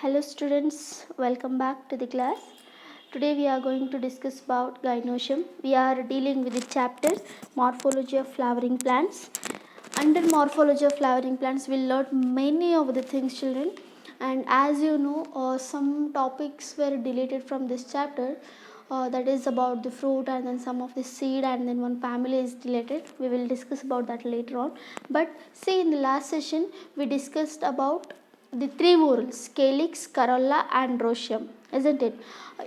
Hello students, welcome back to the class. Today we are going to discuss about gynoecium. We are dealing with the chapter Morphology of Flowering Plants. Under Morphology of Flowering Plants we will learn many of the things, children, and as you know, some topics were deleted from this chapter. That is about the fruit and then some of the seed and then one family is deleted. We will discuss about that later on. But see, in the last session we discussed about the three whorls, calyx, corolla and roscium, isn't it?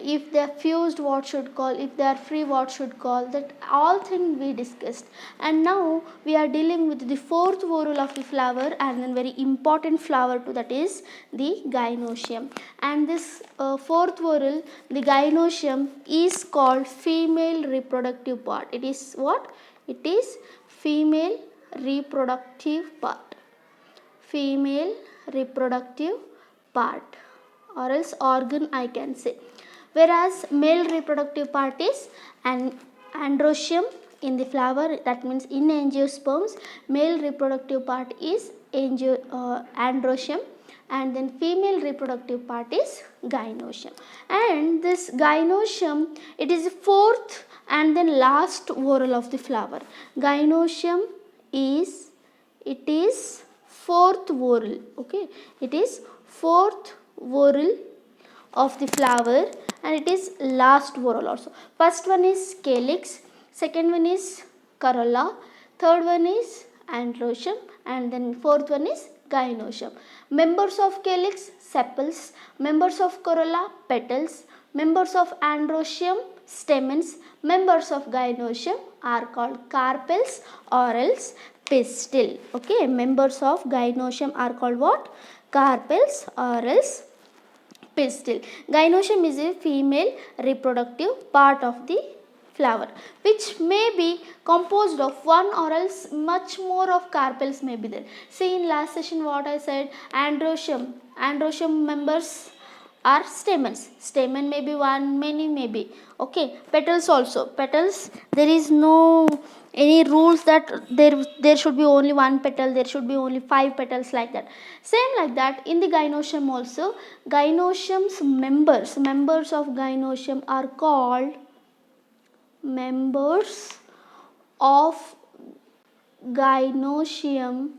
If they are fused, what should call? If they are free, what should call? That all things we discussed. And now we are dealing with the fourth whorl of the flower and then very important flower too, that is the gynoecium. And this fourth whorl, the gynoecium, is called female reproductive part. It is what? It is female reproductive part. Female reproductive part or else organ, I can say, whereas male reproductive part is an androecium in the flower, that means in angiosperms. Male reproductive part is androecium and then female reproductive part is gynoecium. And this gynoecium, it is the fourth and then last whorl of the flower. Gynoecium is fourth whorl. Okay, it is fourth whorl of the flower and it is last whorl also. First one is calyx, second one is corolla, third one is androecium and then fourth one is gynoecium. Members of calyx, sepals. Members of corolla, petals. Members of androecium, stamens. Members of gynoecium are called carpels or else pistil. Okay, members of gynoecium are called what? Carpels or else pistil. Gynoecium is a female reproductive part of the flower, which may be composed of one or else much more of carpels may be there. See, in last session what I said, androecium members are stamens. Stamen may be one, many may be. Okay, petals also. Petals, there is no any rules that there should be only one petal, there should be only 5 petals, like that. Same like that in the gynoecium also. Gynoecium's members of gynoecium are called members of gynoecium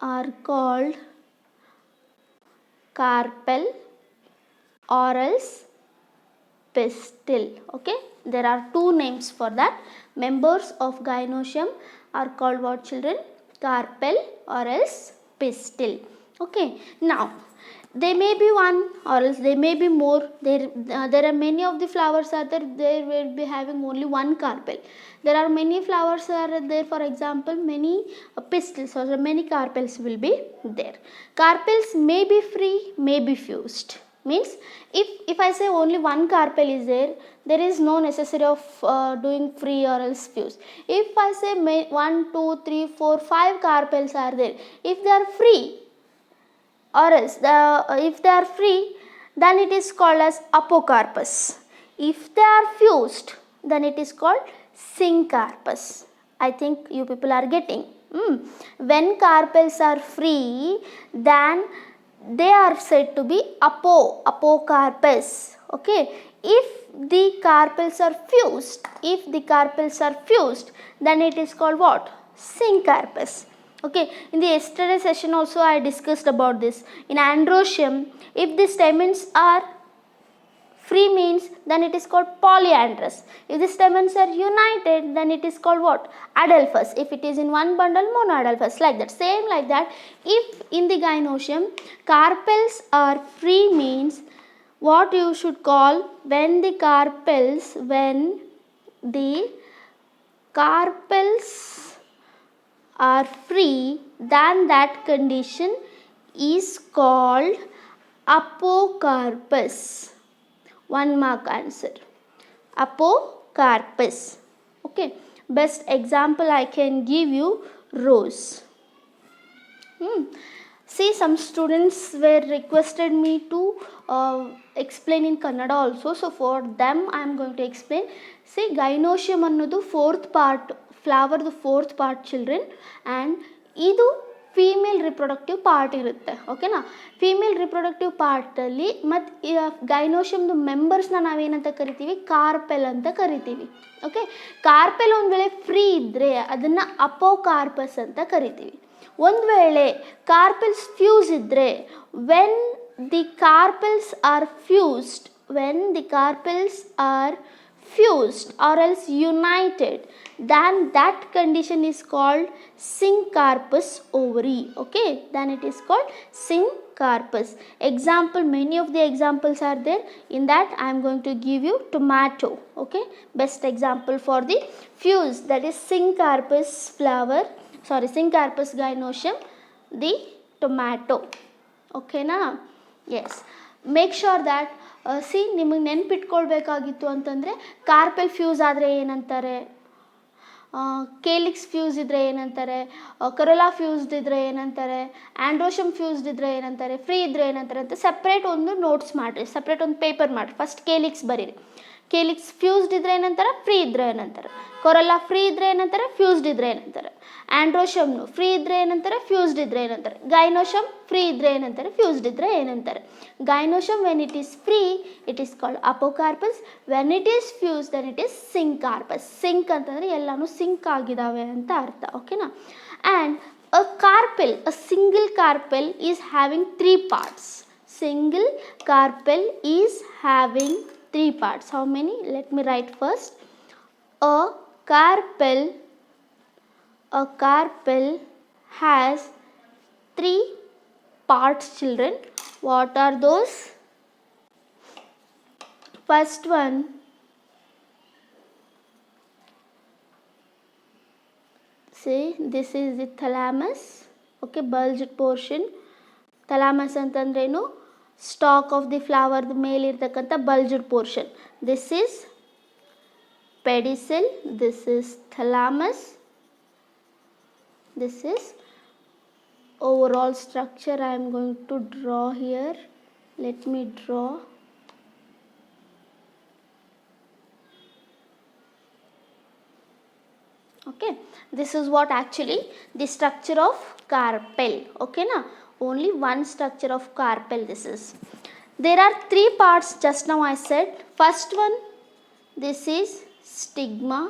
are called carpel or else pistil. Okay, there are two names for that. Members of gynoecium are called what, children? Carpel or else pistil. Okay, now they may be one or else they may be more. There are many of the flowers are there, they will be having only one carpel. There are many flowers are there, for example many pistils or many carpels will be there. Carpels may be free, may be fused. Means if I say only one carpel is there, there is no necessity of doing free or else fuse. If I say 1, 2, 3, 4, 5 carpels are there, if they are free or else if they are free, then it is called as apocarpus. If they are fused, then it is called syncarpus. I think you people are getting. When carpels are free, then they are said to be apocarpus. Okay, if the carpels are fused, then it is called what? Syncarpus. Okay, in the yesterday session also I discussed about this. In androecium, if the stamens are free means then it is called polyandrous. If the stamens are united, then it is called what? Adelphous. If it is in one bundle, monoadelphous, like that. Same like that, if in the gynoecium carpels are free means what you should call? When the carpels are free, then that condition is called apocarpus. 1 mark answer. Apocarpus. Okay, best example I can give you, rose. See, some students were requested me to explain in Kannada also, so for them I am going to explain. See, gynoecium ಅನ್ನೋದು fourth part, flower the fourth part, children, and ಇದು female reproductive part ಇರುತ್ತೆ. ಓಕೆನಾ, female reproductive ಪಾರ್ಟಲ್ಲಿ ಮತ್ತು ಗೈನೋಷಿಯಮ್ದು ಮೆಂಬರ್ಸ್ನ ನಾವೇನಂತ ಕರಿತೀವಿ, carpel ಅಂತ ಕರಿತೀವಿ. Okay, carpel ಒಂದು ವೇಳೆ ಫ್ರೀ ಇದ್ದರೆ ಅದನ್ನು ಅಪೋಕಾರ್ಪಸ್ ಅಂತ ಕರಿತೀವಿ. ಒಂದು ವೇಳೆ ಕಾರ್ಪೆಲ್ಸ್ ಫ್ಯೂಸ್ ಇದ್ದರೆ when the carpels are fused, when the carpels are fused or else united, then that condition is called syncarpous ovary. Okay, then it is called syncarpous. Example, many of the examples are there. In that I am going to give you tomato. Okay, best example for the fuse, that is syncarpous flower, sorry, syncarpous gynoecium, the tomato. Okay na? Yes, make sure that ನಿಮಗೆ ನೆನ್ಪಿಟ್ಕೊಳ್ಬೇಕಾಗಿತ್ತು ಅಂತಂದರೆ carpel fuse ಆದರೆ ಏನಂತಾರೆ, calyx fuse ಇದ್ದರೆ ಏನಂತಾರೆ, Corolla fused ಇದ್ದರೆ ಏನಂತಾರೆ, ಆಂಡ್ರೋಶಮ್ fused ಇದ್ದರೆ ಏನಂತಾರೆ, ಫ್ರೀ ಇದ್ದರೆ ಏನಂತಾರೆ ಅಂತ ಸಪ್ರೇಟ್ ಒಂದು ನೋಟ್ಸ್ ಮಾಡಿರಿ, ಸಪ್ರೇಟ್ ಒಂದು ಪೇಪರ್ ಮಾಡಿರಿ. ಫಸ್ಟ್ ಕೇಲಿಕ್ಸ್ ಬರೀರಿ. ಕೇಲಿಕ್ಸ್ ಫ್ಯೂಸ್ಡ್ ಇದ್ದರೆ ಏನಂತಾರೆ, ಫ್ರೀ ಇದ್ದರೆ ಏನಂತಾರೆ, ಕೊರೊಲಾ ಫ್ರೀ ಇದ್ದರೆ ಏನಂತಾರೆ, ಫ್ಯೂಸ್ಡ್ ಇದ್ದರೆ ಏನಂತಾರೆ, ಆಂಡ್ರೋಶಮ್ನು ಫ್ರೀ ಇದ್ದರೆ ಏನಂತಾರೆ, ಫ್ಯೂಸ್ಡ್ ಇದ್ದರೆ ಏನಂತಾರೆ, ಗೈನೋಶಮ್ ಫ್ರೀ ಇದ್ದರೆ ಏನಂತಾರೆ, ಫ್ಯೂಸ್ಡ್ ಇದ್ದರೆ ಏನಂತಾರೆ. Gynoecium when it is free it is called apocarpous, when it is fuse then it is syncarpous. Sync ಅಂತಂದರೆ ಎಲ್ಲನೂ ಸಿಂಕ್ ಆಗಿದ್ದಾವೆ ಅಂತ ಅರ್ಥ. ಓಕೆನಾ, and a carpel, a single carpel is having 3 parts. Single carpel is having 3 parts. How many? Let me write first. A carpel has 3 parts, children. What are those? First one, see, this is the thalamus. Okay, bulged portion. Thalamus ಅಂತಂದ್ರೇನು, stalk of the flower ಮೇಲೆ ಇರ್ತಕ್ಕಂಥ bulged portion. This is pedicel, this is thalamus, this is overall structure. I am going to draw here. Let me draw. Okay, this is what actually the structure of carpel. Okay na, only one structure of carpel this is. There are 3 parts just now I said. First one, this is stigma,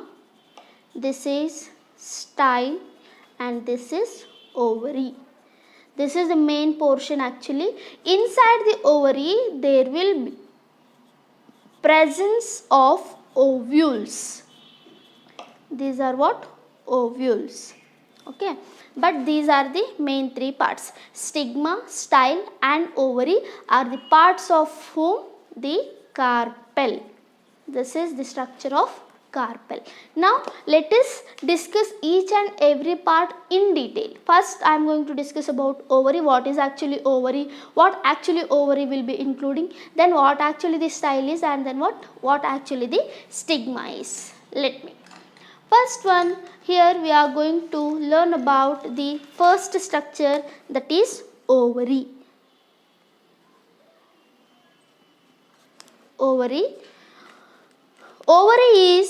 this is style, and this is ovary. This is the main portion actually. Inside the ovary there will be presence of ovules. These are what? Ovules. Okay, but these are the main 3 parts. Stigma, style and ovary are the parts of whom? The carpel. This is the structure of carpel. Now let us discuss each and every part in detail. First I am going to discuss about ovary. What is actually ovary, what actually ovary will be including, then what actually the style is, and then what actually the stigma is. Let me, first one, here we are going to learn about the first structure, that is ovary. Ovary is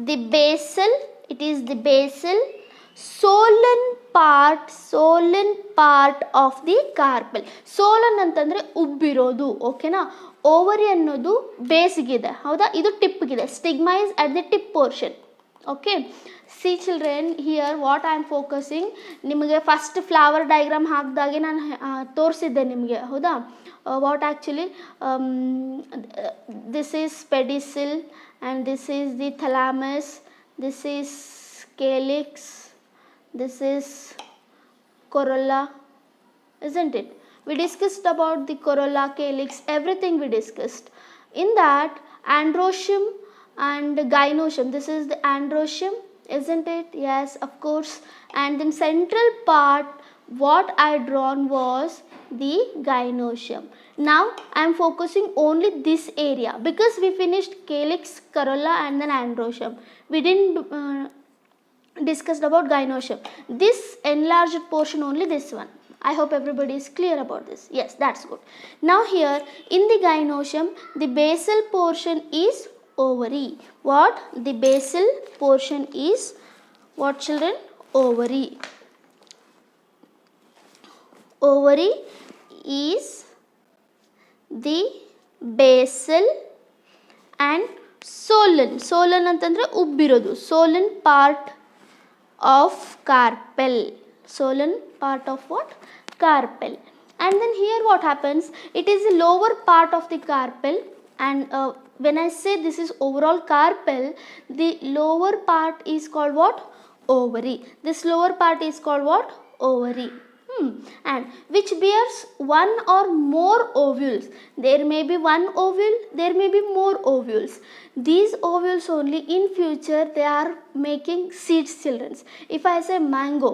the basal, it is the basal solan part of the carpel. Solan ಅಂತಂದ್ರೆ ಉಬ್ಬಿರೋದು. ಓಕೆನಾ, ovary ಅನ್ನೋದು ಬೇಸ್ಗಿದೆ, ಹೌದಾ, ಇದು ಟಿಪ್ಗಿದೆ. Stigma is at the tip portion. Okay, see children, here what I am focusing, ನಿಮಗೆ first flower diagram ಹಾಕಿದಾಗೆ ನಾನು ತೋರಿಸಿದ್ದೆ ನಿಮಗೆ, ಹೌದಾ. What actually this is pedicel and this is the thalamus, this is calyx, this is corolla, isn't it? We discussed about the corolla, calyx, everything we discussed. In that, androecium and gynoecium, this is the androecium, isn't it? Yes, of course. And then central part what I drawn was the gynoecium. Now I am focusing only this area because we finished calyx, corolla and then androecium. We didn't discussed about gynoecium. This enlarged portion only, this one. I hope everybody is clear about this. Yes, that's good. Now here in the gynoecium, the basal portion is ovary. What? The basal portion is what, children? Ovary. ovary is the basal and solan ಅಂತಂದರೆ ಉಬ್ಬಿರೋದು, solan part of carpel, solan part of what? Carpel. And then here what happens, it is the lower part of the carpel, and when I say this is overall carpel, the lower part is called what? Ovary. This lower part is called what? Ovary. And which bears one or more ovules. There may be one ovule, there may be more ovules. These ovules only in future they are making seeds, children. If I say mango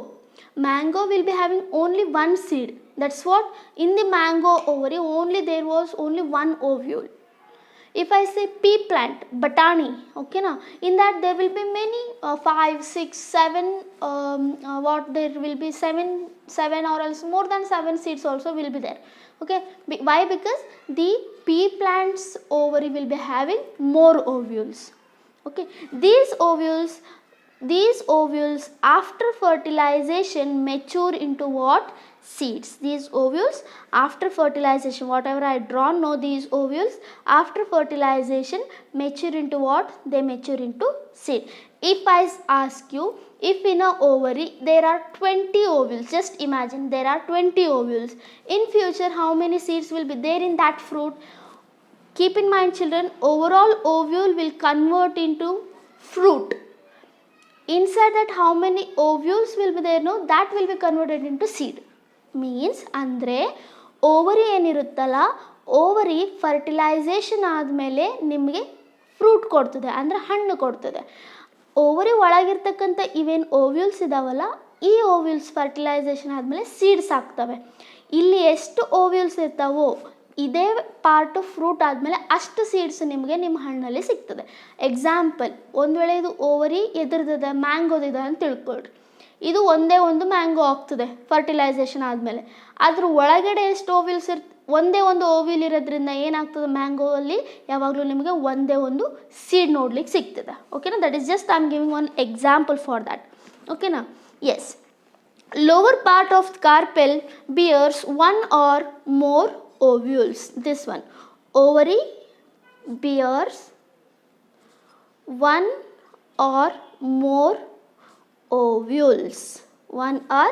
will be having only one seed. That's what, in the mango ovary only there was only one ovule. If I say pea plant, batani, okay na, in that there will be many 5, 6, 7 there will be 7 or else more than 7 seeds also will be there. Okay, why? Because the pea plant's ovary will be having more ovules. Okay, these ovules after fertilization mature into what? Seeds. These ovules after fertilization, whatever I drawn, know these ovules after fertilization mature into what? They mature into seed. If I ask you, if in a ovary there are 20 ovules, just imagine there are 20 ovules, in future how many seeds will be there in that fruit? Keep in mind, children, overall ovule will convert into fruit. Inside that how many ovules will be there? No, that will be converted into seed. Means ಅಂದರೆ ovary ಏನಿರುತ್ತಲ್ಲ, ovary fertilisation ಆದಮೇಲೆ ನಿಮಗೆ fruit ಕೊಡ್ತದೆ, ಅಂದರೆ ಹಣ್ಣು ಕೊಡ್ತದೆ. Ovary ಒಳಗಿರ್ತಕ್ಕಂಥ ಇವೇನು ovules ಇದಾವಲ್ಲ, ಈ ಓವ್ಯೂಲ್ಸ್ ಫರ್ಟಿಲೈಸೇಷನ್ ಆದಮೇಲೆ ಸೀಡ್ಸ್ ಆಗ್ತವೆ. ಇಲ್ಲಿ ಎಷ್ಟು ಓವ್ಯೂಲ್ಸ್ ಇರ್ತಾವೋ ಇದೇ ಪಾರ್ಟು ಫ್ರೂಟ್ ಆದಮೇಲೆ ಅಷ್ಟು ಸೀಡ್ಸ್ ನಿಮಗೆ ನಿಮ್ಮ ಹಣ್ಣಲ್ಲಿ ಸಿಗ್ತದೆ. ಎಕ್ಸಾಂಪಲ್, ಒಂದು ವೇಳೆ ಇದು ಓವರಿ ಎದುರ್ದಿದೆ, ಮ್ಯಾಂಗೋದಿದೆ ಅಂತ ತಿಳ್ಕೊಳ್ರಿ. ಇದು ಒಂದೇ ಒಂದು ಮ್ಯಾಂಗೋ ಆಗ್ತದೆ ಫರ್ಟಿಲೈಸೇಷನ್ ಆದಮೇಲೆ. ಅದ್ರ ಒಳಗಡೆ ಎಷ್ಟು ಓವಿಲ್ಸ್ ಒಂದೇ ಒಂದು ಓವಿಲ್ ಇರೋದ್ರಿಂದ ಏನಾಗ್ತದೆ, ಮ್ಯಾಂಗೋ ಅಲ್ಲಿ ಯಾವಾಗಲೂ ನಿಮಗೆ ಒಂದೇ ಒಂದು ಸೀಡ್ ನೋಡ್ಲಿಕ್ಕೆ ಸಿಗ್ತದೆ. ಓಕೆನಾ? That is just I am giving one example for that. ಓಕೆನಾ? Yes. Lower part of carpel bears one or more ovules. This one, ovary bears one or more ovules. One or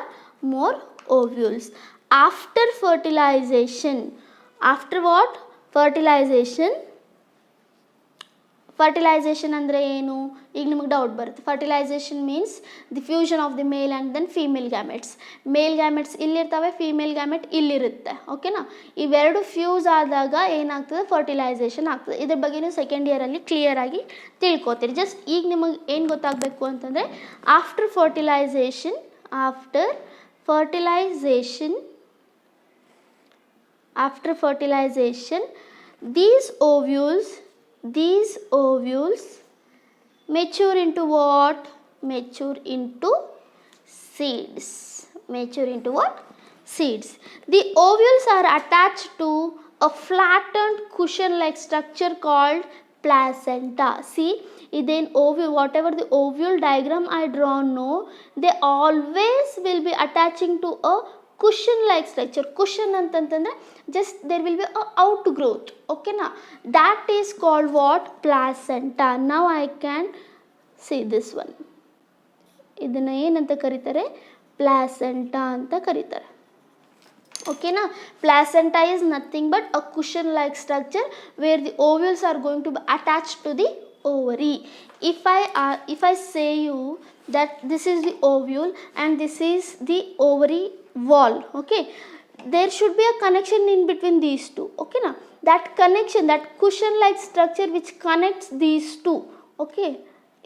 more ovules. After fertilization. After what? Fertilization. Fertilization ಅಂದರೆ ಏನು? ಈಗ ನಿಮಗೆ doubt ಬರುತ್ತೆ. Fertilization means the fusion of the male and then female gametes. Male gametes ಇಲ್ಲಿರ್ತವೆ, female gamete ಇಲ್ಲಿರುತ್ತೆ. ಓಕೆನಾ? ಇವೆರಡು fuse ಆದಾಗ ಏನಾಗ್ತದೆ? ಫರ್ಟಿಲೈಸೇಷನ್ ಆಗ್ತದೆ. ಇದ್ರ ಬಗ್ಗೆ ನೀವು ಸೆಕೆಂಡ್ ಇಯರಲ್ಲಿ ಕ್ಲಿಯರಾಗಿ ತಿಳ್ಕೊತೀರಿ. ಜಸ್ಟ್ ಈಗ ನಿಮಗೆ ಏನು ಗೊತ್ತಾಗಬೇಕು ಅಂತಂದರೆ, after fertilization these ovules mature into what? Mature into seeds. Mature into what? Seeds. The ovules are attached to a flattened cushion-like structure called placenta. See, then ovule, whatever the ovule diagram I drawn, no, they always will be attaching to a cushion like structure. Cushion ಅಂತಂತಂದ್ರೆ just there will be a outgrowth. Okay na? That is called what? Placenta. Now I can see this one. ಇದನ್ನ ಏನಂತ ಕರೀತಾರೆ? Placenta ಅಂತ ಕರೀತಾರೆ. ಓಕೆನಾ? Placenta is nothing but a cushion like structure where the ovules are going to be attached to the ovary. If I say you that this is the ovule and this is the ovary wall, okay, there should be a connection in between these two. Okay na? That connection, that cushion like structure which connects these two, okay,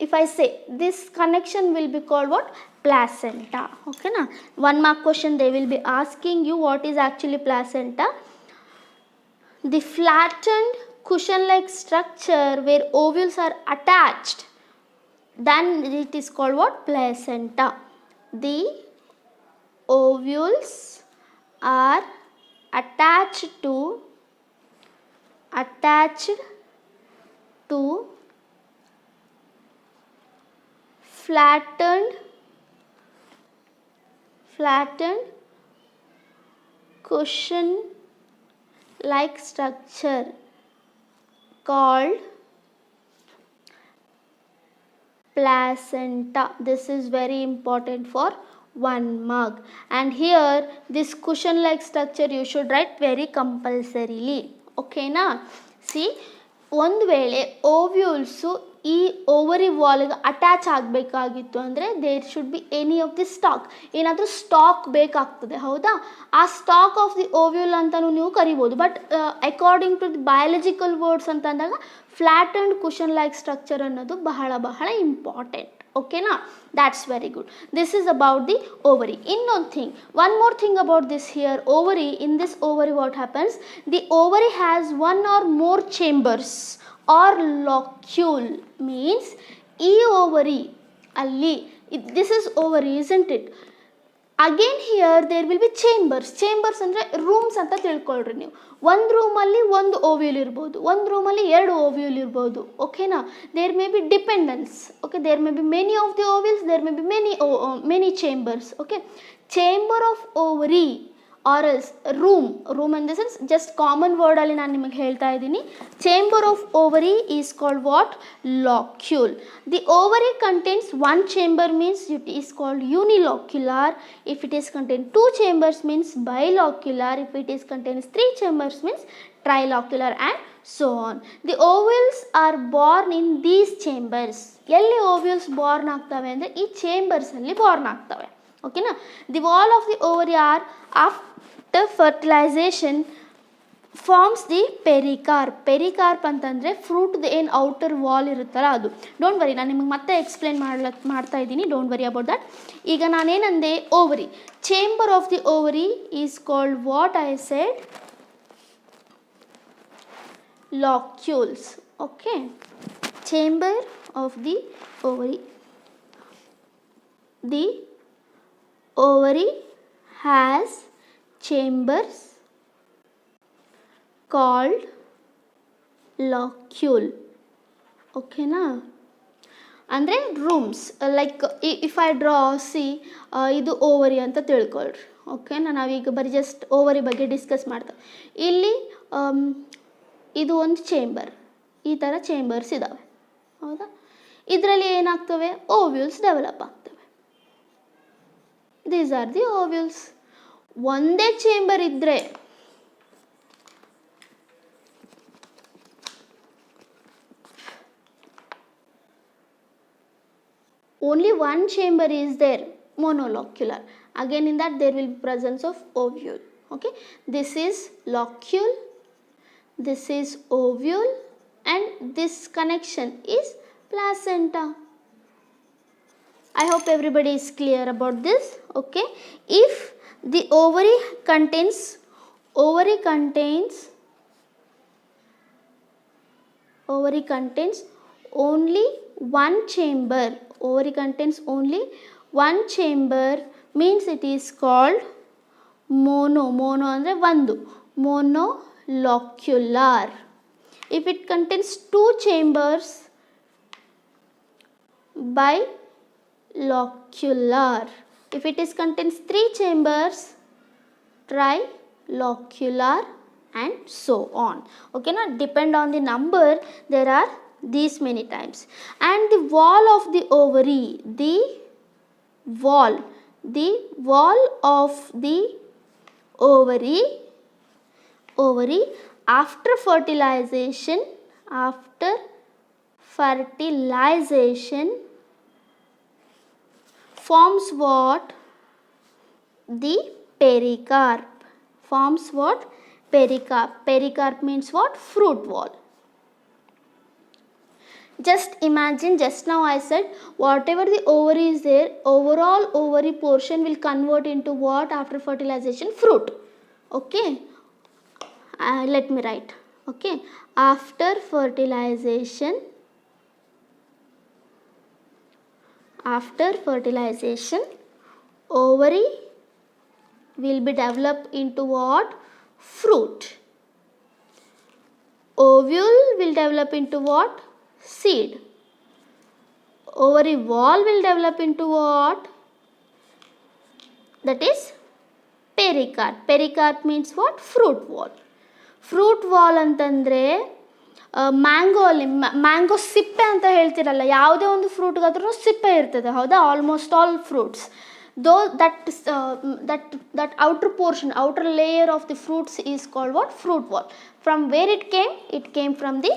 if I say this connection will be called what? Placenta. Okay na? One mark question they will be asking you, what is actually placenta? The flattened cushion like structure where ovules are attached, then it is called what? Placenta. The ovules are attached to flattened cushion like structure called placenta. This is very important for 1 mark, and here this cushion like structure you should write very compulsorily. Okay na? See, ಒಂದು ವೇಳೆ ಓವ್ಯೂಲ್ಸು ಈ ovary ವಾಲ್ಗೆ attach ಆಗಬೇಕಾಗಿತ್ತು ಅಂದರೆ there should be any of the stalk, ಏನಾದರೂ stalk ಬೇಕಾಗ್ತದೆ, ಹೌದಾ? ಆ stock of the ovule ಅಂತಲೂ ನೀವು ಕರಿಬೋದು. But according to the biological words ಅಂತ ಅಂದಾಗ flat and cushion like structure ಅನ್ನೋದು ಬಹಳ ಬಹಳ ಇಂಪಾರ್ಟೆಂಟ್. ಓಕೆನಾ? That's very good. This is about the ovary. Innone thing, one more thing about this here ovary. In this ovary what happens? The ovary has one or more chambers or locule. Means e ovary alli, this is ovary, isn't it? Again here there will be chambers. Chambers ಅಂದರೆ rooms ಅಂತ ತಿಳ್ಕೊಳ್ರಿ ನೀವು. ಒಂದು ರೂಮಲ್ಲಿ ಒಂದು ovule ಇರ್ಬೋದು, ಒಂದು ರೂಮಲ್ಲಿ 2 ovule ಇರ್ಬೋದು. ಓಕೆನಾ? There may be dependence. Okay, there may be many of the ovules, there may be many chambers. Okay, chamber of ovary or else room in the sense just common ವರ್ಡಲ್ಲಿ ನಾನು ನಿಮಗೆ ಹೇಳ್ತಾ ಇದ್ದೀನಿ. Chamber of ovary is called what? locule. The ovary contains 1 chamber means it is called unilocular. If it is contained 2 chambers means bilocular. If it is contains 3 chambers means trilocular, and so on. The ovules are born in these chambers. ಎಲ್ಲಿ ovules born ಆಗ್ತವೆ ಅಂದರೆ ಈ ಚೇಂಬರ್ಸಲ್ಲಿ born ಆಗ್ತವೆ. ಓಕೆನಾ? The wall of the ovary are after fertilization forms the pericarp. Pericarp ಅಂತಂದರೆ ಫ್ರೂಟ್ದು ಏನು ಔಟರ್ ವಾಲ್ ಇರುತ್ತಲ್ಲ ಅದು. ಡೋಂಟ್ ವರಿ, ನಾನು ನಿಮಗೆ ಮತ್ತೆ ಎಕ್ಸ್ಪ್ಲೇನ್ ಮಾಡ್ತಾ ಇದ್ದೀನಿ. Don't worry about that. ಈಗ ನಾನೇನಂದೆ, ovary, chamber of the ovary is called what I said? locules. Okay, chamber of the ovary. The ovary has chambers called locule. Okay na? ಅಂದರೆ rooms. Like if I draw C, ಇದು ovary ಅಂತ ತಿಳ್ಕೊಳ್ರಿ. ಓಕೆನಾ? ನಾವೀಗ ಬರೀ just ovary ಬಗ್ಗೆ discuss ಮಾಡ್ತೇವೆ. ಇಲ್ಲಿ ಇದು ಒಂದು ಚೇಂಬರ್, ಈ ಥರ ಚೇಂಬರ್ಸ್ ಇದ್ದಾವೆ, ಹೌದಾ? ಇದರಲ್ಲಿ ಏನಾಗ್ತವೆ? ಓವ್ಯೂಲ್ಸ್ ಡೆವಲಪ್ ಆಗ್ತವೆ. These are the ovules. ಒಂದೇ ಚೇಂಬರ್ ಇದ್ದರೆ only one chamber is there, monolocular. Again in that there will be presence of ovule. Okay, this is locule, this is ovule, and this connection is placenta. I hope everybody is clear about this. Okay, if the ovary contains only one chamber, ovary contains only one chamber means it is called mono ಅಂದರೆ ಒಂದು, monolocular. If it contains 2 chambers, bilocular. If it is contains 3 chambers, trilocular, and so on. Okay na? Depend on the number, there are these many times. And the wall of the ovary, the wall of the ovary after fertilization forms what? The pericarp. Forms what? Pericarp. Pericarp means what? Fruit wall. Just imagine, just now I said whatever the ovary is there, overall ovary portion will convert into what after fertilization? Fruit. Okay, let me write. Okay, after fertilization ovary will be developed into what? Fruit. Ovule will develop into what? Seed. Ovary wall will develop into what? That is pericarp. Pericarp means what? Fruit wall. Fruit wall ಅಂತಂದರೆ mango ಅಲ್ಲಿ mango ಸಿಪ್ಪೆ ಅಂತ ಹೇಳ್ತಿರಲ್ಲ, ಯಾವುದೇ ಒಂದು ಫ್ರೂಟ್ಗಾದ್ರೂ ಸಿಪ್ಪೆ ಇರ್ತದೆ ಹೌದಾ, almost all fruits. ದೋ that outer portion, outer layer of the fruits is called what? Fruit wall. From where it came? It came from the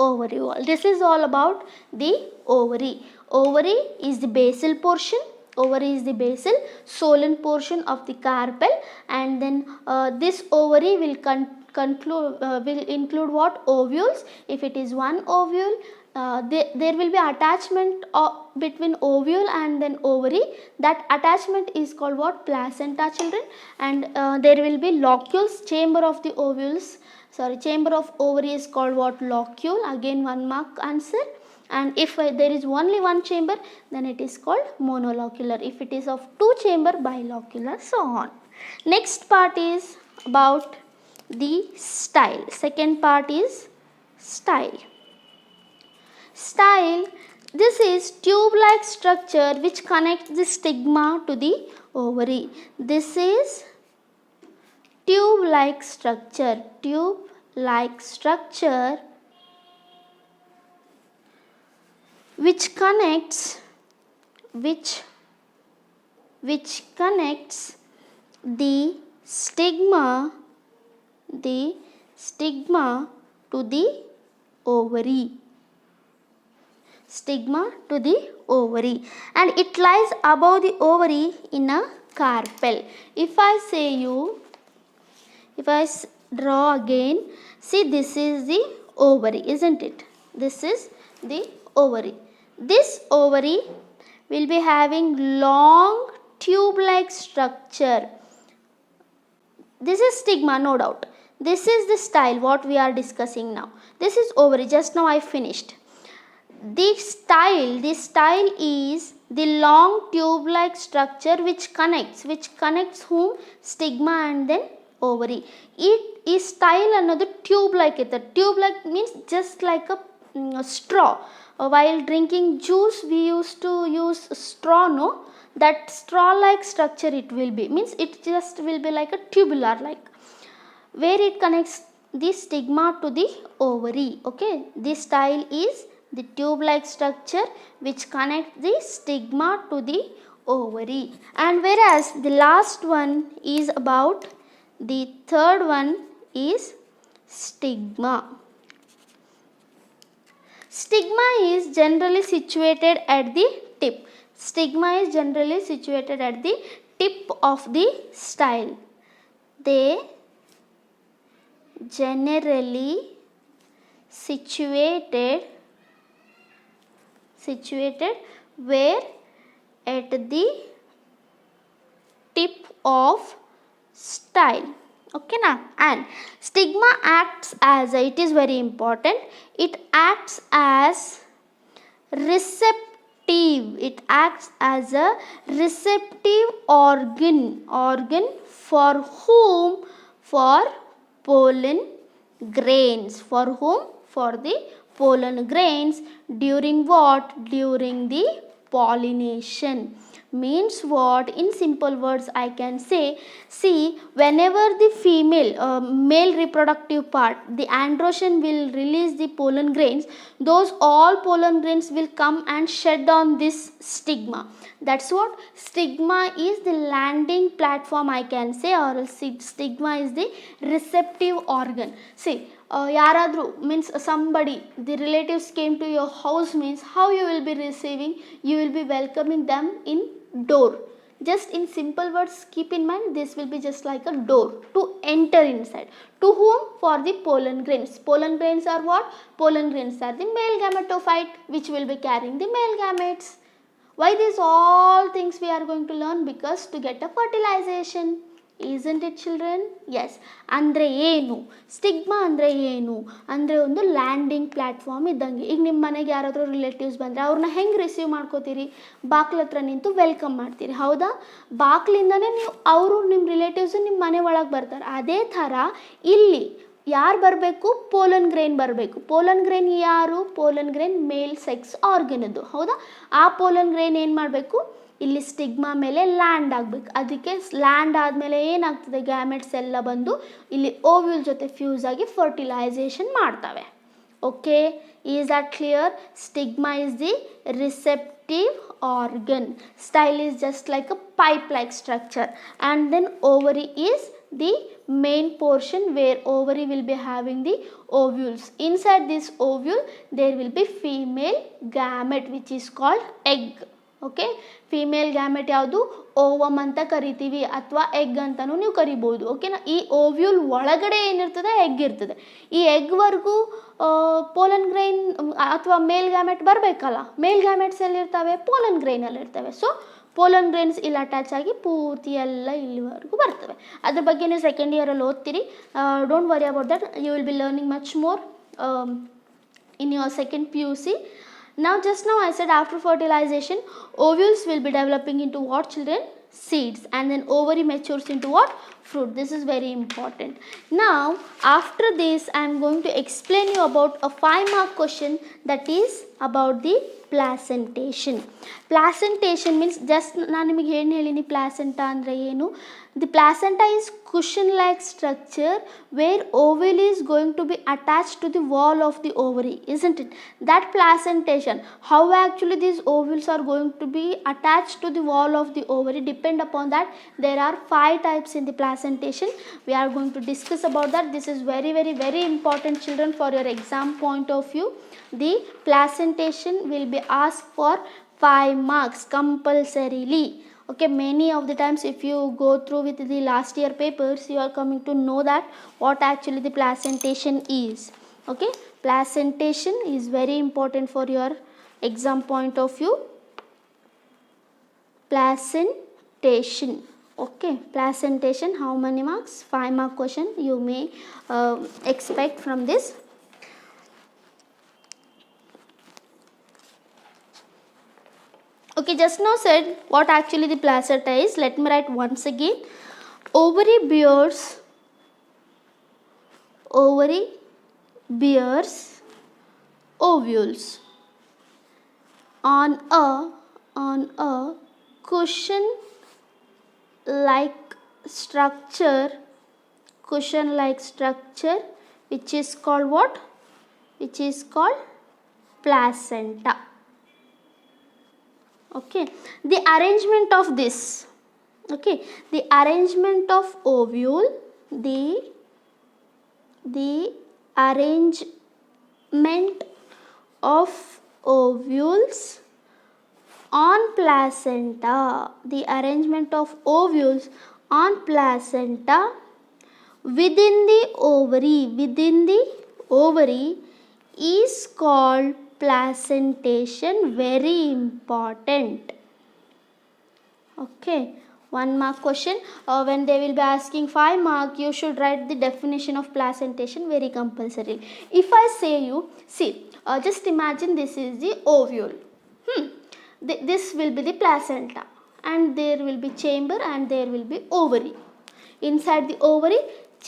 ovary wall. This is all about the ovary. Ovary is the basal portion. Ovary is the basal swollen portion of the carpel, and then this ovary will include what? Ovules. If it is one ovule, there will be attachment between ovule and then ovary. That attachment is called what? Placenta, children. And there will be locules. Chamber of the ovules, chamber of ovary is called what? Locule. Again, 1 mark answer. And if there is only one chamber, then it is called monolocular. If it is of 2 chamber, bilocular, so on. Next part is about the style. Second part is style. Style, this is tube-like structure which connects the stigma to the ovary. This is tube-like structure. Tube-like structure which connects the stigma to the ovary. Stigma to the ovary, and it lies above the ovary in a carpel. If I draw again, see, this is the ovary, isn't it? This is the ovary. This ovary will be having long tube-like structure. This is stigma, no doubt. This is the style what we are discussing now. This is ovary. Just now I finished. The style is the long tube-like structure which connects whom? Stigma and then ovary. It is style another tube-like. Tube-like means just like a straw. While drinking juice, we used to use straw, no? That straw-like structure it will be. Means it just will be like a tubular like. Where it connects the stigma to the ovary. Okay. This style is the tube-like structure which connects the stigma to the ovary. And whereas the last one is about, the third one is stigma. Stigma is generally situated at the tip. Stigma is generally situated at the tip of the style. They generally situated where? At the tip of style. Okay na? And stigma acts as, it is very important, it acts as receptive. It acts as a receptive organ for whom? For pollen grains. For whom? For the pollen grains. During what? During the pollination. Means what? In simple words I can say, see, whenever the male reproductive part, the androgen will release the pollen grains, those all pollen grains will come and shed on this stigma. That's what stigma is, the landing platform I can say, or stigma is the receptive organ. See, ಯಾರಾದರೂ means somebody, the relatives came to your house, means how you will be receiving? You will be welcoming them in door. Just in simple words, keep in mind, this will be just like a door to enter inside. To whom? For the pollen grains. Pollen grains are what? Pollen grains are the male gametophyte which will be carrying the male gametes. Why these all things we are going to learn? Because to get a fertilization. Isn't it, children? Yes. ಅಂದರೆ ಏನು? Stigma ಅಂದರೆ ಏನು? ಅಂದರೆ ಒಂದು landing platform ಇದ್ದಂಗೆ. ಈಗ ನಿಮ್ಮ ಮನೆಗೆ ಯಾರಾದರೂ ರಿಲೇಟಿವ್ಸ್ ಬಂದರೆ ಅವ್ರನ್ನ ಹೆಂಗೆ ರಿಸೀವ್ ಮಾಡ್ಕೋತೀರಿ? ಬಾಕ್ಲ ಹತ್ರ ನಿಂತು ವೆಲ್ಕಮ್ ಮಾಡ್ತೀರಿ, ಹೌದಾ? ಬಾಕ್ಲಿಂದನೇ ನೀವು, ಅವರು ನಿಮ್ಮ ರಿಲೇಟಿವ್ಸು ನಿಮ್ಮ ಮನೆ ಒಳಗೆ ಬರ್ತಾರೆ. ಅದೇ ಥರ ಇಲ್ಲಿ ಯಾರು ಬರಬೇಕು? ಪೋಲನ್ ಗ್ರೈನ್ ಬರಬೇಕು. ಪೋಲನ್ ಗ್ರೈನ್ ಯಾರು? ಪೋಲನ್ ಗ್ರೈನ್ ಮೇಲ್ ಸೆಕ್ಸ್ ಆರ್ಗನದು, ಹೌದಾ? ಆ ಪೋಲನ್ ಗ್ರೈನ್ ಏನು ಮಾಡಬೇಕು? ಇಲ್ಲಿ ಸ್ಟಿಗ್ಮಾ ಮೇಲೆ ಲ್ಯಾಂಡ್ ಆಗಬೇಕು. ಅದಕ್ಕೆ ಲ್ಯಾಂಡ್ ಆದಮೇಲೆ ಏನಾಗ್ತದೆ? ಗ್ಯಾಮೆಟ್ಸ್ ಎಲ್ಲ ಬಂದು ಇಲ್ಲಿ ಓವ್ಯೂಲ್ ಜೊತೆ ಫ್ಯೂಸ್ ಆಗಿ ಫರ್ಟಿಲೈಸೇಷನ್ ಮಾಡ್ತವೆ. Okay, is that clear? Stigma is the receptive organ, style is just like a pipe like structure, and then ovary is the main portion where ovary will be having the ovules. Inside this ovule there will be female gamete which is called egg. Okay, female gamete ಯಾವುದು? Ovum ಅಂತ ಕರಿತೀವಿ ಅಥವಾ egg ಅಂತಲೂ ನೀವು ಕರಿಬೋದು. ಓಕೆನಾ? ಈ ovule ಒಳಗಡೆ ಏನಿರ್ತದೆ? ಎಗ್ ಇರ್ತದೆ. ಈ ಎಗ್ವರೆಗೂ ಪೋಲನ್ ಗ್ರೈನ್ ಅಥವಾ ಮೇಲ್ ಗ್ಯಾಮೆಟ್ ಬರಬೇಕಲ್ಲ. ಮೇಲ್ ಗ್ಯಾಮೆಟ್ಸ್ ಎಲ್ಲಿರ್ತವೆ? ಪೋಲನ್ ಗ್ರೈನಲ್ಲಿ ಇರ್ತವೆ. ಸೊ ಪೋಲನ್ ಗ್ರೈನ್ಸ್ ಇಲ್ಲಿ ಅಟ್ಯಾಚ್ ಆಗಿ ಪೂರ್ತಿ ಎಲ್ಲ ಇಲ್ಲಿವರೆಗೂ ಬರ್ತವೆ. ಅದ್ರ ಬಗ್ಗೆ ನೀವು ಸೆಕೆಂಡ್ ಇಯರಲ್ಲಿ ಓದ್ತೀರಿ. Don't worry about that, you will be learning much more in your second PUC. Now just now I said after fertilization ovules will be developing into what, children? Seeds, and then ovary matures into what? Fruit. This is very important. Now after this I am going to explain you about a 5-mark question that is about the placentation. Placentation means just ನಾನು ನಿಮಗೆ ಏನು ಹೇಳಿನಿ placenta ಅಂದರೆ ಏನು? The placenta is cushion like structure where ovule is going to be attached to the wall of the ovary, isn't it? That placentation, how actually these ovules are going to be attached to the wall of the ovary depend upon that. There are 5 types in the placentation. We are going to discuss about that. This is very very very important, children, for your exam point of view. The placentation will be asked for 5 marks compulsorily. Okay, many of the times if you go through with the last year papers, you are coming to know that what actually the placentation is. Okay, placentation is very important for your exam point of view. Placentation. Okay, placentation, how many marks? 5-mark question you may expect from this. Okay, just now said what actually the placenta is. Let me write once again. Ovary bears ovules on a cushion like structure which is called what? Which is called placenta. Okay, the arrangement of this, okay, the arrangement of ovule, the arrangement of ovules on placenta, the arrangement of ovules on placenta within the ovary is called placentation. Very important. Okay, 1-mark question. When they will be asking 5 mark, you should write the definition of placentation very compulsory. If I say you, see, just imagine this is the ovule. This will be the placenta, and there will be chamber and there will be ovary. Inside the ovary,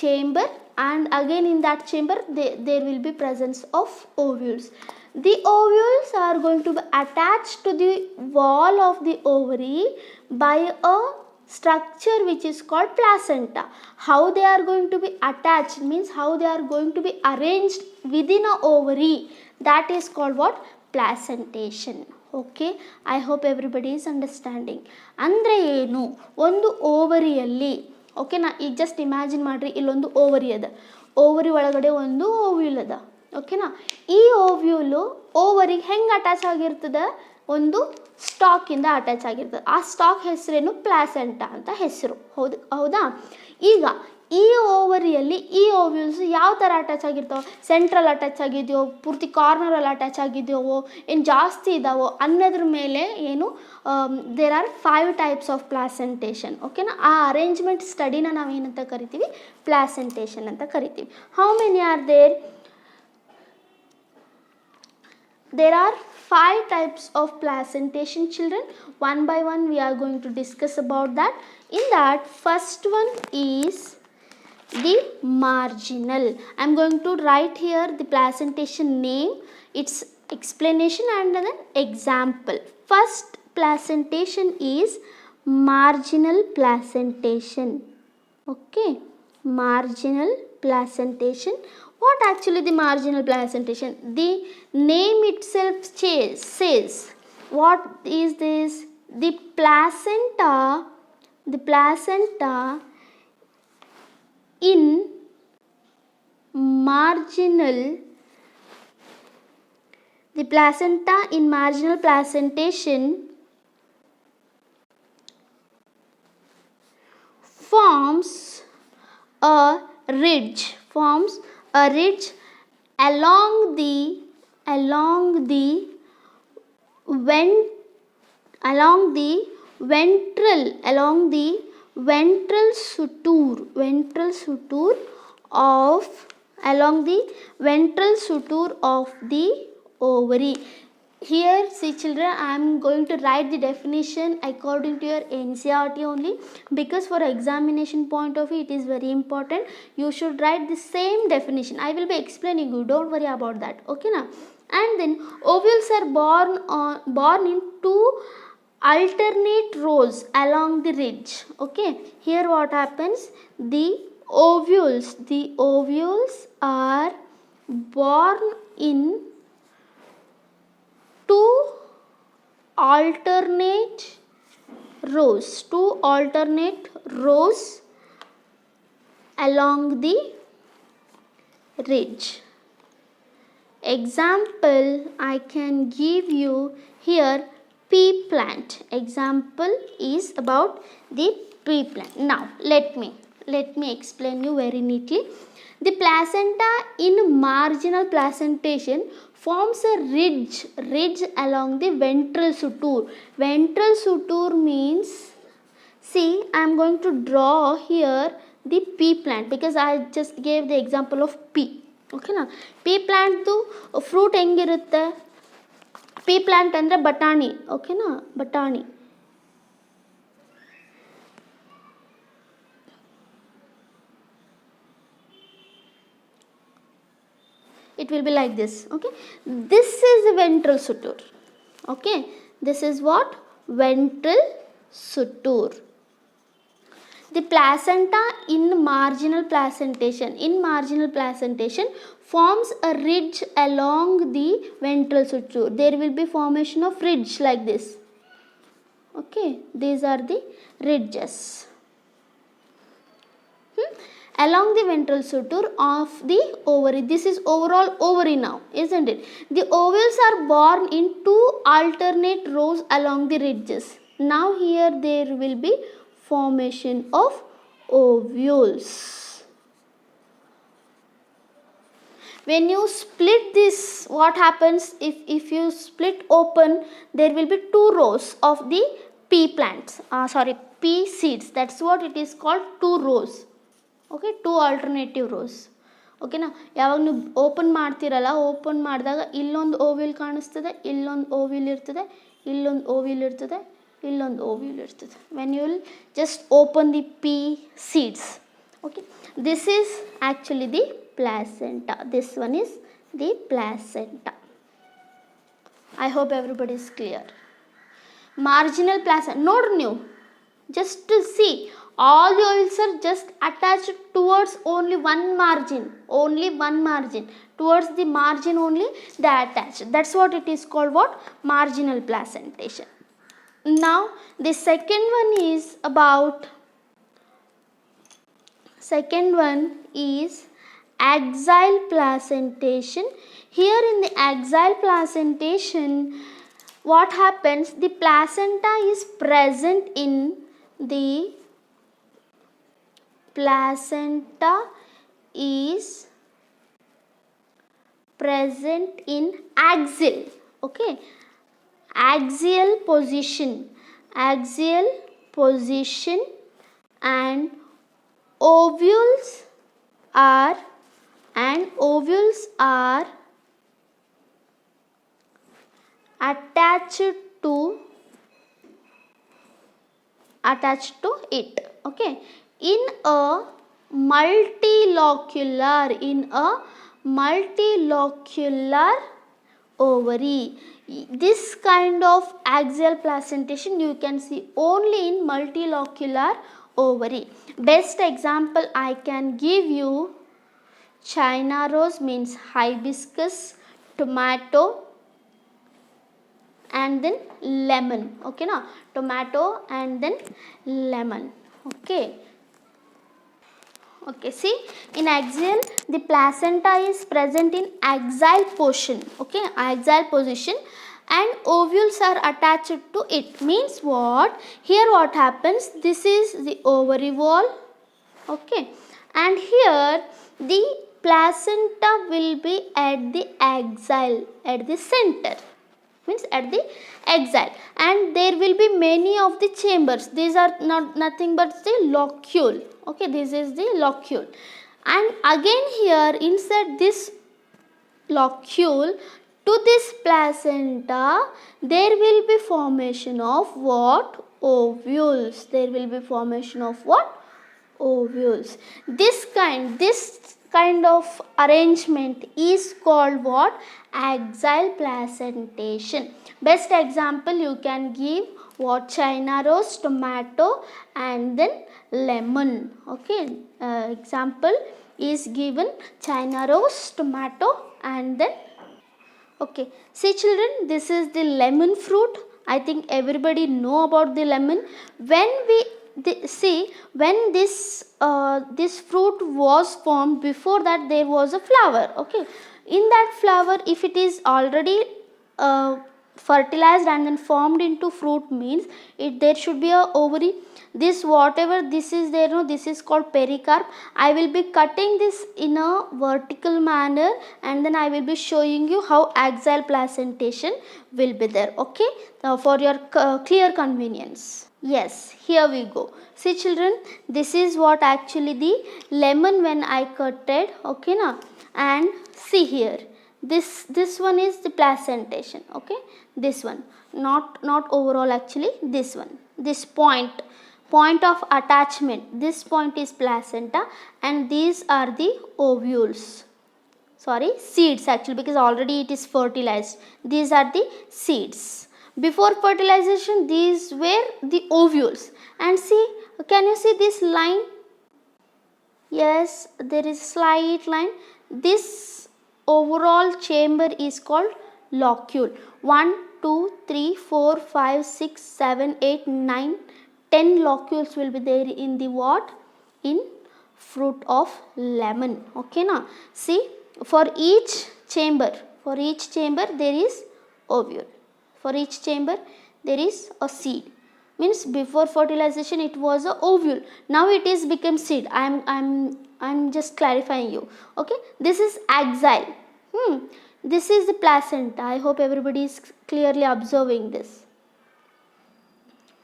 chamber, and again in that chamber there will be presence of ovules. The ovules are going to be attached to the wall of the ovary by a structure which is called placenta. How they are going to be attached means how they are going to be arranged within a ovary, that is called what? Placentation. Okay, I hope everybody is understanding. ಅಂದರೆ ಏನು? ಒಂದು ಓವರಿಯಲ್ಲಿ, ಓಕೆನಾ, ಈಗ just imagine ಮಾಡಿರಿ, ಇಲ್ಲೊಂದು ovary ಅದ, ovary ಒಳಗಡೆ ಒಂದು ಓವ್ಯೂಲ್ ಅದ. ಓಕೆನಾ, ಈ ಓವ್ಯೂಲು ಓವರಿಗೆ ಹೆಂಗೆ ಅಟ್ಯಾಚ್ ಆಗಿರ್ತದೆ? ಒಂದು ಸ್ಟಾಕಿಂದ ಅಟ್ಯಾಚ್ ಆಗಿರ್ತದೆ. ಆ ಸ್ಟಾಕ್ ಹೆಸರೇನು? ಪ್ಲಾಸೆಂಟಾ ಅಂತ ಹೆಸರು. ಹೌದಾ? ಈಗ ಈ ಓವರಿಯಲ್ಲಿ ಈ ಓವ್ಯೂಲ್ಸ್ ಯಾವ ಥರ ಅಟ್ಯಾಚ್ ಆಗಿರ್ತಾವೆ? ಸೆಂಟ್ರಲ್ ಅಟ್ಯಾಚ್ ಆಗಿದೆಯೋ, ಪೂರ್ತಿ ಕಾರ್ನರಲ್ಲಿ ಅಟ್ಯಾಚ್ ಆಗಿದೆಯೋ, ಏನು ಜಾಸ್ತಿ ಇದ್ದಾವೋ ಅನ್ನೋದ್ರ ಮೇಲೆ ಏನು there are 5 types of placentation. ಓಕೆನಾ, ಆ ಅರೇಂಜ್ಮೆಂಟ್ ಸ್ಟಡಿನ ನಾವು ಏನಂತ ಕರಿತೀವಿ? ಪ್ಲಾಸೆಂಟೇಷನ್ ಅಂತ ಕರಿತೀವಿ. How many are there? There are 5 types of placentation, children. One by one we are going to discuss about that. In that, first one is the marginal. I am going to write here the placentation name, its explanation and then example. First placentation is marginal placentation. Okay, marginal placentation. What actually the marginal placentation? The name itself says what is this? The placenta in marginal placentation forms a ridge along the ventral suture of the ovary. Here see children, I am going to write the definition according to your NCERT only, because for examination point of view it is very important. You should write the same definition. I will be explaining you, don't worry about that. Okay now. And then ovules are born in two alternate rows along the ridge. Okay, here what happens? The ovules are born in two alternate rows along the ridge. Example I can give you here, pea plant. Example is about the pea plant. Now let me explain you very neatly. The placenta in marginal placentation forms a ridge along the ventral suture. Ventral suture means, see, I am going to draw here the pea plant because I just gave the example of pea. Okay na? Pea plant tu fruit ಹೆಂಗಿರುತ್ತೆ? Pea plant ಅಂದ್ರೆ ಬಟಾಣಿ. Okay na? ಬಟಾಣಿ. It will be like this. Okay, this is the ventral suture. Okay, this is what? Ventral suture. The placenta in marginal placentation forms a ridge along the ventral suture. There will be formation of ridge like this. Okay, these are the ridges along the ventral suture of the ovary. This is overall ovary now, isn't it? The ovules are born in two alternate rows along the ridges. Now here there will be formation of ovules. When you split this, what happens? If you split open, there will be two rows of the pea plants, pea seeds. That's what it is called, two rows. Okay, two alternative rows. Okay na? ಯಾವಾಗ ನೀವು open ಮಾಡ್ತಿರಲ್ಲ, open ಮಾಡಿದಾಗ ಇಲ್ಲೊಂದು ovule ಕಾಣಿಸ್ತದೆ, ಇಲ್ಲೊಂದು ovule ಇರ್ತದೆ, ಇಲ್ಲೊಂದು ovule ಇರ್ತದೆ, ಇಲ್ಲೊಂದು ಓವ್ಯೂಲ್ ಇರ್ತದೆ. when you will just open the pea seeds. Okay, this is actually the placenta. This one is the placenta. I hope everybody is clear. Marginal placenta ನೋಡ್ರಿ ನೀವು, just to see, all the ovules are just attached towards only one margin, towards the margin only they are attached. That's what it is called, what? Marginal placentation. Now the second one is axial placentation. Here in the axial placentation, what happens? The placenta is present in axial. Okay, axial position and ovules are attached to it. Okay, in a multilocular, in a multilocular ovary. This kind of axial placentation you can see only in multilocular ovary. Best example I can give you, China rose means hibiscus, tomato and then lemon. Okay na, tomato and then lemon. Okay. Okay, see, in axial the placenta is present in axial portion, okay, axial position, and ovules are attached to it. Means what? Here what happens? This is the ovary wall, okay, and here the placenta will be at the axial, at the center, means at the axial, and there will be many of the chambers. These are nothing but the locule, okay, this is the locule, and again here inside this locule to this placenta there will be formation of what? Ovules. There will be formation of what? Ovules. This kind of arrangement is called what? Axial placentation. Best example you can give what? China rose, tomato and then lemon. Okay, example is given China rose, tomato and then, okay. See children, this is the lemon fruit. I think everybody know about the lemon. When we see, when this fruit was formed, before that there was a flower, okay. In that flower, if it is already fertilized and then formed into fruit, means there should be a ovary. This whatever this is there, no, this is called pericarp. I will be cutting this in a vertical manner and then I will be showing you how axial placentation will be there, okay, now for your clear convenience. Yes, here we go. See children, this is what actually the lemon when I cutted, okay na, and see here, this one is the placentation, okay, this one, not overall, actually this one, this point of attachment, this point is placenta and these are the ovules, sorry, seeds actually, because already it is fertilized. These are the seeds. Before fertilization these were the ovules, and see, can you see this line? Yes, there is slight line. This overall chamber is called locule. 1 2 3 4 5 6 7 8 9 10 locules will be there in the what? In fruit of lemon, okay na. See, for each chamber there is ovule, for each chamber there is a seed. Means before fertilization it was a ovule, now it is become seed. I'm just clarifying you, okay. This is axial, this is the placenta. I hope everybody is clearly observing this.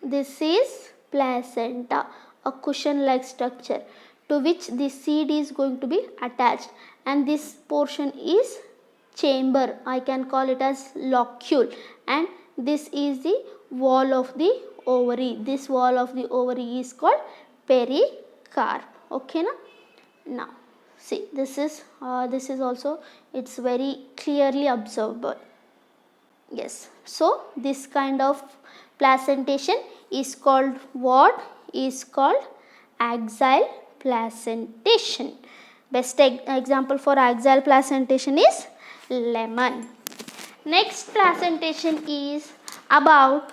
This is placenta, a cushion like structure to which the seed is going to be attached, and this portion is chamber, I can call it as locule, and this is the wall of the ovary. This wall of the ovary is called pericarp, okay na. Now see, this is also, it's very clearly observable. Yes, so this kind of placentation is called what? Is called axial placentation. Best example for axial placentation is lemon. Next placentation is about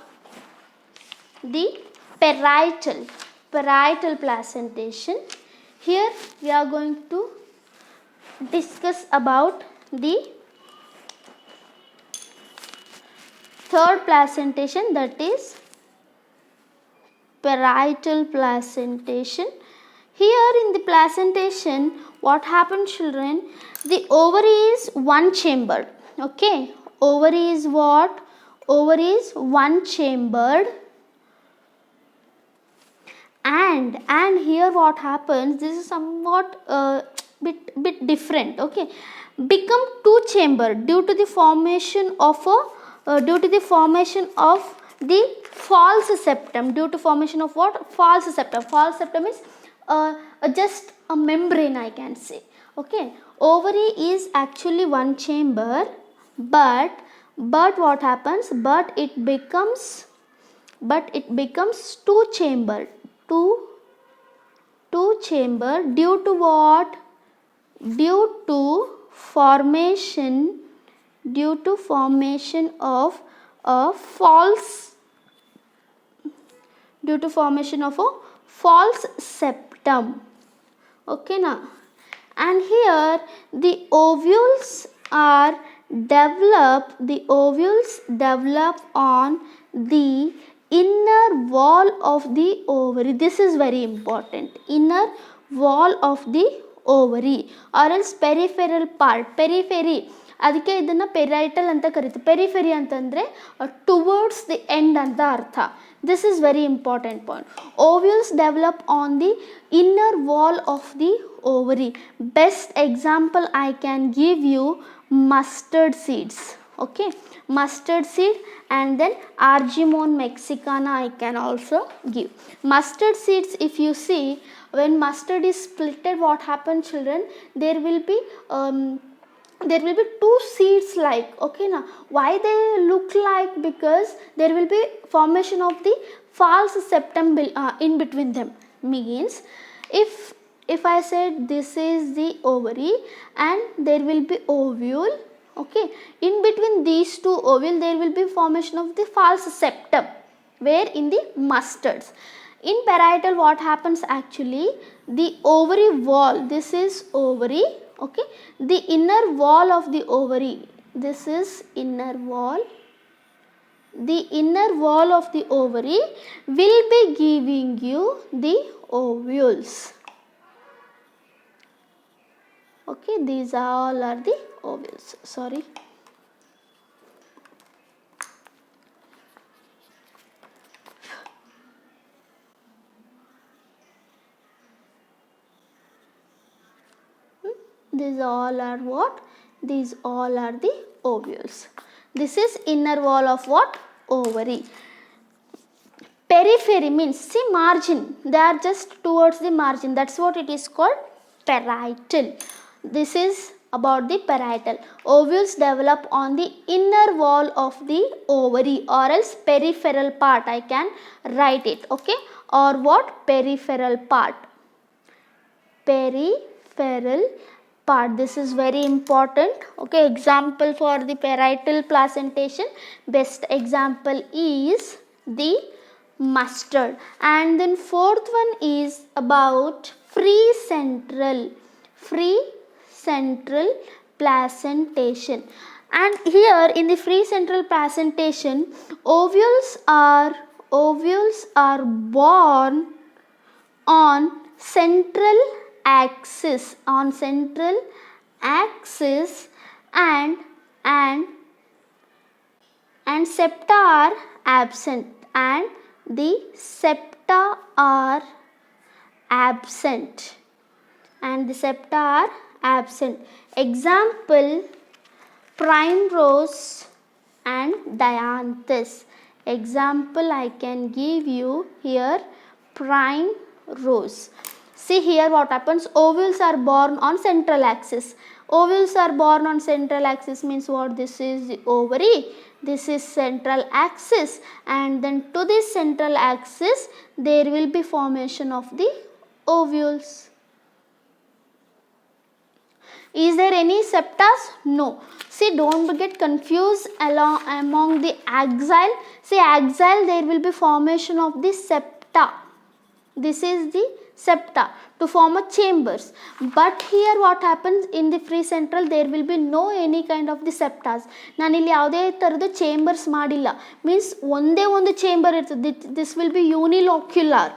the parietal placentation. Here we are going to discuss about the third placentation, that is parietal placentation. Here in the placentation, what happens children? The ovary is one chambered, okay. Ovary is what? Ovary is one chambered, and here what happens? This is somewhat bit different, okay. Become two chambered due to the formation of the false septum. Due to formation of what? False septum. False septum is just a membrane, I can say. Okay, ovary is actually one chamber, but what happens, but it becomes two chamber, two chamber due to what? Due to formation of a false septum. Okay now, and here the ovules develop on the inner wall of the ovary. This is very important. Inner wall of the ovary or else peripheral part. Periphery, ಅದಕ್ಕೆ ಇದನ್ನು parietal ಅಂತ ಕರೀತೀವಿ. Periphery ಅಂತಂದರೆ towards the end ಅಂತ ಅರ್ಥ. This is very important point. Ovules develop on the inner wall of the ovary. Best example I can give you, mustard seeds. Okay, mustard seed, and then Argemone mexicana I can also give. Mustard seeds, if you see, when mustard is splitted, what happens, children? There will be two seeds like. Okay now, why they look like? Because there will be formation of the false septum in between them. Means if I said this is the ovary and there will be ovule, okay, in between these two ovule there will be formation of the false septum, where in the mustards. In parietal what happens actually, the ovary wall, this is ovary, okay, the inner wall of the ovary, this is inner wall, the inner wall of the ovary will be giving you the ovules. Okay, these all are the ovules. Sorry. These all are what? These all are the ovules. This is inner wall of what? Ovary. Periphery means, see, margin. They are just towards the margin. That's what it is called, parietal. This is about the parietal. Ovules develop on the inner wall of the ovary or else peripheral part. I can write it. Okay, or what? Peripheral part. Peripheral part. This is very important. Okay, example for the parietal placentation, best example is the mustard. And then fourth one is about free central placentation. And here in the free central placentation, ovules are born on central axis, and septa are absent, and the septa are absent. Example, primrose and dianthus. Example I can give you here, primrose. See here what happens, ovules are born on central axis. Ovules are born on central axis means what? This is the ovary, this is central axis, and then to this central axis there will be formation of the ovules. Is there any septas? No. See, don't get confused among the axile. See, axile there will be formation of the septa. This is the septa to form a chambers, but here what happens, in the free central there will be no any kind of the septas. ನಾನು ಇಲ್ಲಿ ಯಾವುದೇ ತರದ chambers ಮಾಡಿಲ್ಲ, means ಒಂದೇ ಒಂದು chamber ಇರ್ತದೆ. This will be unilocular,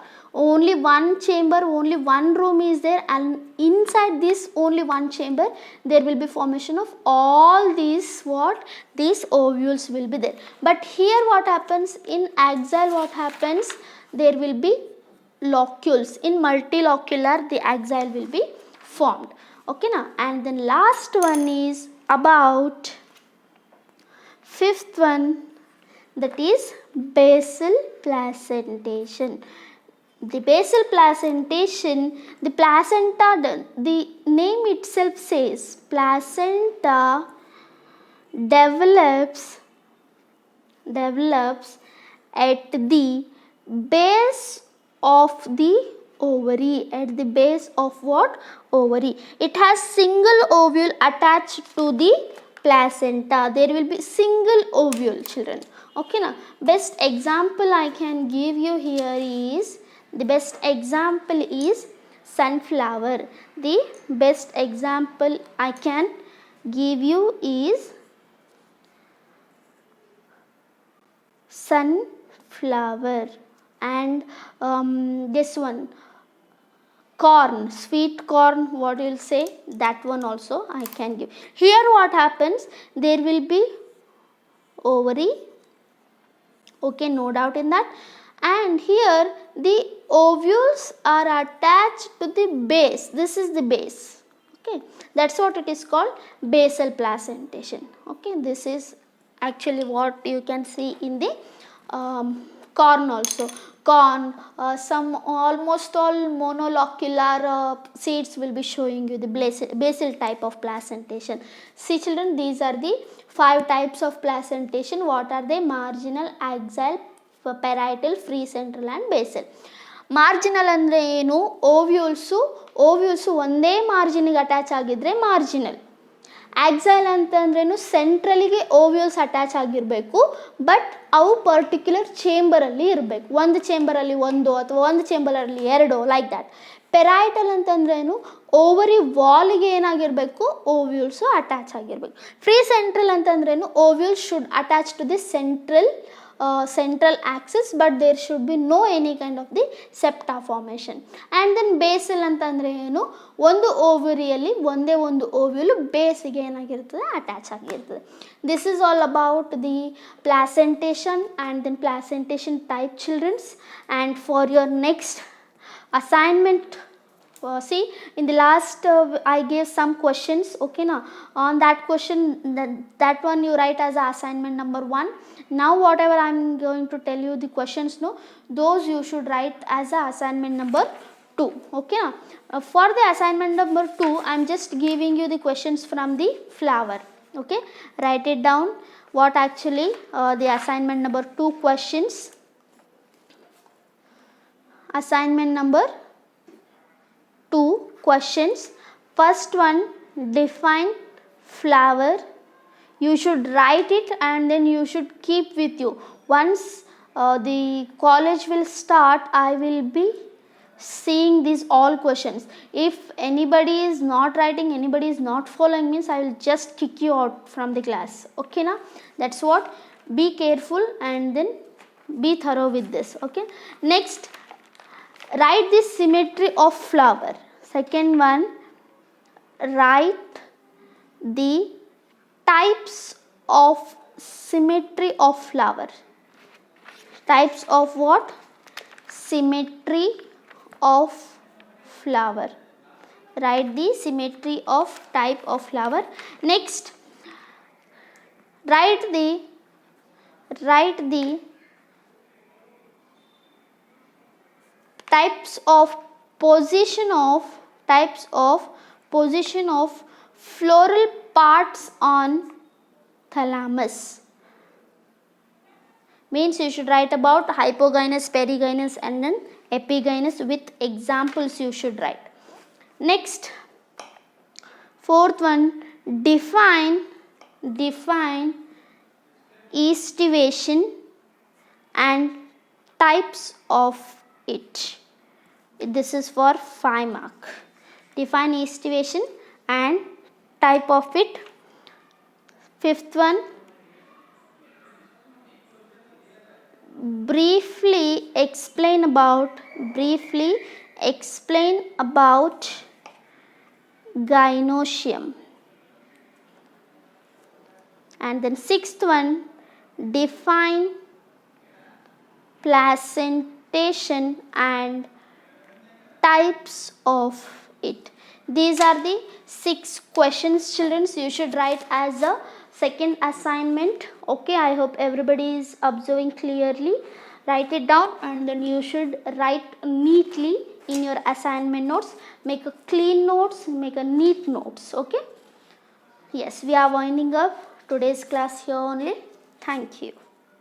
only one chamber, only one room is there, and inside this only one chamber there will be formation of all these these ovules will be there. But here what happens, in axile what happens, there will be locules. In multilocular the axile will be formed. Okay now, and then last one is about fifth one, that is basal placentation. The basal placentation, the placenta, the name itself says placenta develops at the base of the ovary. At the base of what? Ovary. It has single ovule attached to the placenta. There will be single ovule, children. Okay, now best example I can give you here is, the best example is sunflower. The best example I can give you is sunflower. And this one, corn, sweet corn, what you will say, that one also I can give. Here what happens, there will be ovary, okay, no doubt in that, and here the ovules are attached to the base. This is the base, okay, that's what it is called, basal placentation. Okay, this is actually what you can see in the corn also. Corn, some almost all monolocular seeds will be showing you the basal type of placentation. See children, these are the 5 types of placentation. What are they? Marginal, axial, parietal, free central and basal. Marginal ಅಂದರೆ ಏನು? ಓವ್ಯೂಲ್ಸು ಒಂದೇ ಮಾರ್ಜಿನ್ಗೆ attach ಆಗಿದ್ರೆ marginal. Axile ಅಂತಂದ್ರೇನು, ಸೆಂಟ್ರಲಿಗೆ ovules attach ಆಗಿರಬೇಕು, but ಅವು particular ಚೇಂಬರಲ್ಲಿ ಇರಬೇಕು. ಒಂದು ಚೇಂಬರಲ್ಲಿ ಒಂದು ಅಥವಾ ಒಂದು ಚೇಂಬರಲ್ಲಿ ಎರಡು, ಲೈಕ್ ದ್ಯಾಟ್. ಪೆರೈಟಲ್ ಅಂತಂದ್ರೇನು, ಓವರಿ ವಾಲ್ಗೆ ಏನಾಗಿರಬೇಕು, ಓವ್ಯೂಲ್ಸು ಅಟ್ಯಾಚ್ ಆಗಿರಬೇಕು. ಫ್ರೀ ಸೆಂಟ್ರಲ್ ಅಂತಂದ್ರೇನು, ovules should attach to the central axis, but there should be no any kind of the septa formation. And then basal ಅಂತಂದ್ರೆ ಏನು, ಒಂದು ಓವರಿಯಲ್ಲಿ ಒಂದೇ ಒಂದು ಓವ್ಯೂಲ್ ಬೇಸಿಗೆ ಏನಾಗಿರ್ತದೆ, ಅಟ್ಯಾಚ್ ಆಗಿರ್ತದೆ. This is all about the placentation and then placentation type, childrens. And for your next assignment, see in the last I gave some questions, okay now, on that question, that one you write as a assignment number 1. Now whatever I am going to tell you the questions, no, those you should write as a assignment number 2. Okay now, for the assignment number 2 I am just giving you the questions from the flower. Okay, write it down, what actually the assignment number 2 questions. Assignment number 2 questions. First one, define flower. You should write it and then you should keep with you. Once the college will start, I will be seeing these all questions. If anybody is not writing, anybody is not following, means I will just kick you out from the class. Okay na, that's what. Be careful and then be thorough with this. Okay, next, write the symmetry of flower. Second one, write the types of symmetry of flower. Types of what? Symmetry of flower. Write the symmetry of type of flower. Next, write the types of position of floral parts on thalamus. Means you should write about hypogynous, perigynous and then epigynous, with examples you should write. Next, fourth one, define aestivation and types of it. This is for 5 mark. Define aestivation and type of it. Fifth one, briefly explain about gynoecium. And then sixth one, define placentation and types of it. These are the 6 questions, children. You should write as a second assignment. Okay, I hope everybody is observing clearly. write it down and then you should write neatly in your assignment notes. Make a clean notes, make a neat notes. Okay. Yes, we are winding up today's class here only. Thank you.